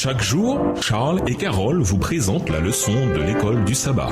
Chaque jour, Charles et Carole vous présentent la leçon de l'école du sabbat.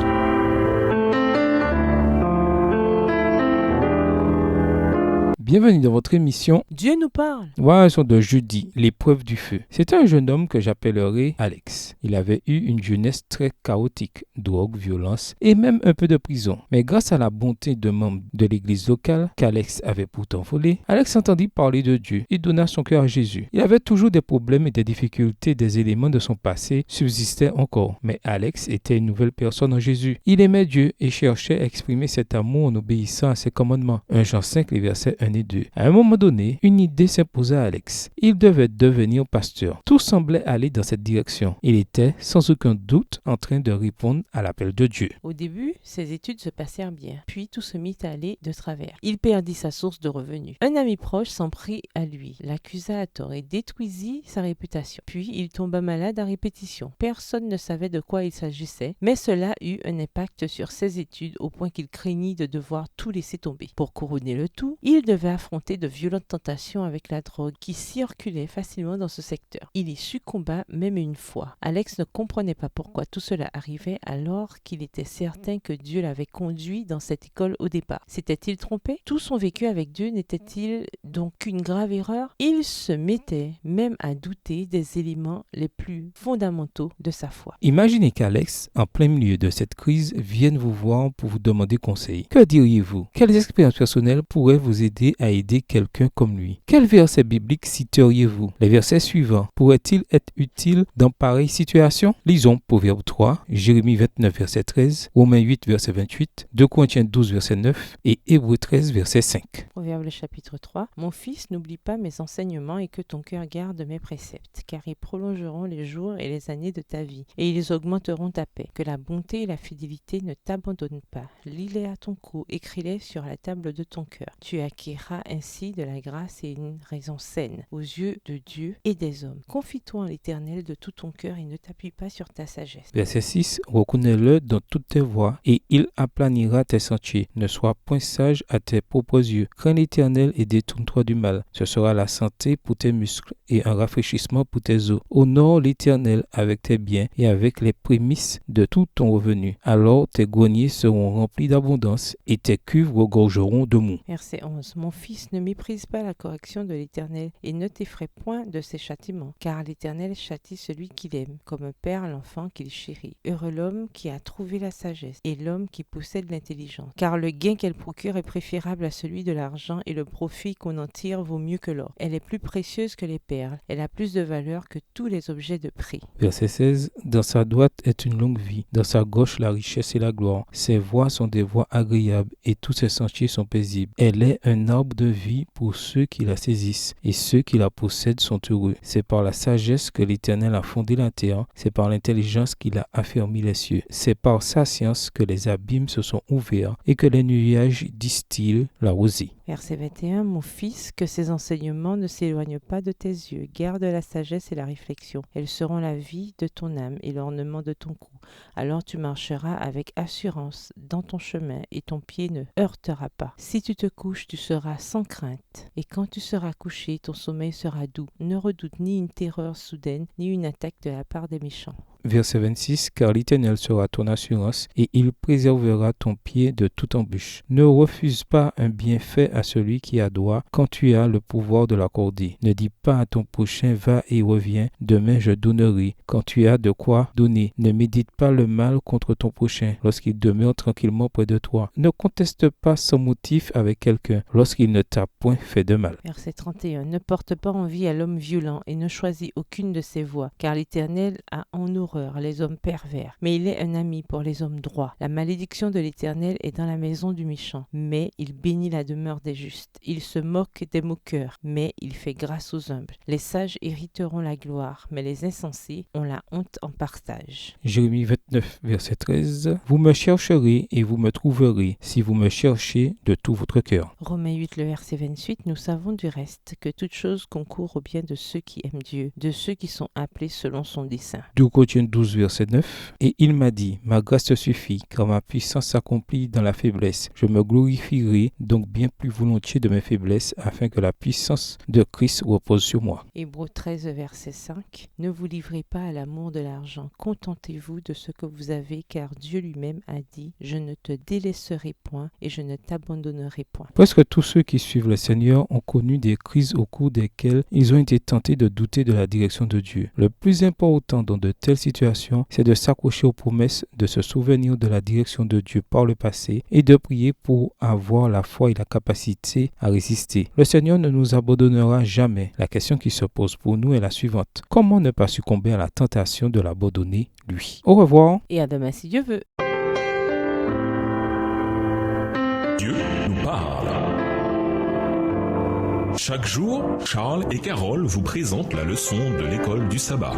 Bienvenue dans votre émission Dieu nous parle. Leçon de jeudi, l'épreuve du feu. C'était un jeune homme que j'appellerai Alex. Il avait eu une jeunesse très chaotique, drogue, violence et même un peu de prison. Mais grâce à la bonté de membres de l'église locale qu'Alex avait pourtant volé, Alex entendit parler de Dieu et donna son cœur à Jésus. Il avait toujours des problèmes et des difficultés, des éléments de son passé subsistaient encore. Mais Alex était une nouvelle personne en Jésus. Il aimait Dieu et cherchait à exprimer cet amour en obéissant à ses commandements. 1 Jean 5, les versets 1 et 2. À un moment donné, une idée s'imposa à Alex. Il devait devenir pasteur. Tout semblait aller dans cette direction. Il était, sans aucun doute, en train de répondre à l'appel de Dieu. Au début, ses études se passèrent bien. Puis tout se mit à aller de travers. Il perdit sa source de revenus. Un ami proche s'en prit à lui, l'accusa à tort et détruisit sa réputation. Puis il tomba malade à répétition. Personne ne savait de quoi il s'agissait, mais cela eut un impact sur ses études au point qu'il craignit de devoir tout laisser tomber. Pour couronner le tout, il devait affronter de violentes tentations avec la drogue qui circulait facilement dans ce secteur. Il y succomba même une fois. Alex ne comprenait pas pourquoi tout cela arrivait alors qu'il était certain que Dieu l'avait conduit dans cette école au départ. S'était-il trompé? Tout son vécu avec Dieu n'était-il donc qu'une grave erreur? Il se mettait même à douter des éléments les plus fondamentaux de sa foi. Imaginez qu'Alex, en plein milieu de cette crise, vienne vous voir pour vous demander conseil. Que diriez-vous? Quelles expériences personnelles pourraient vous aider à aider quelqu'un comme lui? Quel verset biblique citeriez-vous? Les versets suivants pourraient-ils être utiles dans pareille situation? Lisons Proverbe 3, Jérémie 29, verset 13, Romains 8, verset 28, 2 Corinthiens 12, verset 9 et Hébreux 13, verset 5. Proverbe chapitre 3. Mon fils, n'oublie pas mes enseignements et que ton cœur garde mes préceptes, car ils prolongeront les jours et les années de ta vie, et ils augmenteront ta paix. Que la bonté et la fidélité ne t'abandonnent pas. Lis-les à ton cou, écris-les sur la table de ton cœur. Tu acquerras ainsi de la grâce et une raison saine aux yeux de Dieu et des hommes. Confie-toi en l'Éternel de tout ton cœur et ne t'appuie pas sur ta sagesse. Verset 6. Reconnais-le dans toutes tes voies et il aplanira tes sentiers. Ne sois point sage à tes propres yeux. Crains l'Éternel et détourne-toi du mal. Ce sera la santé pour tes muscles et un rafraîchissement pour tes os. Honore l'Éternel avec tes biens et avec les prémices de tout ton revenu. Alors tes greniers seront remplis d'abondance et tes cuves regorgeront de mou. Verset 11. Mon fils, ne méprise pas la correction de l'Éternel et ne t'effraie point de ses châtiments, car l'Éternel châtie celui qu'il aime, comme un père l'enfant qu'il chérit. Heureux l'homme qui a trouvé la sagesse et l'homme qui possède l'intelligence, car le gain qu'elle procure est préférable à celui de l'argent et le profit qu'on en tire vaut mieux que l'or. Elle est plus précieuse que les perles, elle a plus de valeur que tous les objets de prix. Verset 16. Dans sa droite est une longue vie, dans sa gauche la richesse et la gloire. Ses voies sont des voies agréables et tous ses sentiers sont paisibles. Elle est un arbre de vie pour ceux qui la saisissent et ceux qui la possèdent sont heureux. C'est par la sagesse que l'Éternel a fondé la terre, c'est par l'intelligence qu'il a affermi les cieux. C'est par sa science que les abîmes se sont ouverts et que les nuages distillent la rosée. Verset 21. Mon fils, que ces enseignements ne s'éloignent pas de tes yeux. Garde la sagesse et la réflexion. Elles seront la vie de ton âme et l'ornement de ton cou. Alors tu marcheras avec assurance dans ton chemin et ton pied ne heurtera pas. Si tu te couches, tu seras sans crainte. Et quand tu seras couché, ton sommeil sera doux. Ne redoute ni une terreur soudaine, ni une attaque de la part des méchants. Verset 26, car l'Éternel sera ton assurance et il préservera ton pied de toute embûche. Ne refuse pas un bienfait à celui qui a droit quand tu as le pouvoir de l'accorder. Ne dis pas à ton prochain, va et reviens, demain je donnerai, quand tu as de quoi donner. Ne médite pas le mal contre ton prochain lorsqu'il demeure tranquillement près de toi. Ne conteste pas sans motif avec quelqu'un lorsqu'il ne t'a point fait de mal. Verset 31. Ne porte pas envie à l'homme violent et ne choisis aucune de ses voies, car l'Éternel a en horreur les hommes pervers, mais il est un ami pour les hommes droits. La malédiction de l'Éternel est dans la maison du méchant, mais il bénit la demeure des justes. Il se moque des moqueurs, mais il fait grâce aux humbles. Les sages hériteront la gloire, mais les insensés ont la honte en partage. Jérémie 29, verset 13. Vous me chercherez et vous me trouverez si vous me cherchez de tout votre cœur. Romains 8, le verset 28. Nous savons du reste que toute chose concourt au bien de ceux qui aiment Dieu, de ceux qui sont appelés selon son dessein. 2 Corinthiens Colossiens 12, verset 9. Et il m'a dit, ma grâce te suffit, car ma puissance s'accomplit dans la faiblesse. Je me glorifierai donc bien plus volontiers de mes faiblesses, afin que la puissance de Christ repose sur moi. Hébreux 13, verset 5. Ne vous livrez pas à l'amour de l'argent. Contentez-vous de ce que vous avez, car Dieu lui-même a dit, je ne te délaisserai point et je ne t'abandonnerai point. Presque tous ceux qui suivent le Seigneur ont connu des crises au cours desquelles ils ont été tentés de douter de la direction de Dieu. Le plus important dans de telles situations, c'est de s'accrocher aux promesses, de se souvenir de la direction de Dieu par le passé et de prier pour avoir la foi et la capacité à résister. Le Seigneur ne nous abandonnera jamais. La question qui se pose pour nous est la suivante. Comment ne pas succomber à la tentation de l'abandonner, lui? Au revoir. Et à demain si Dieu veut. Dieu nous parle. Chaque jour, Charles et Carole vous présentent la leçon de l'école du sabbat.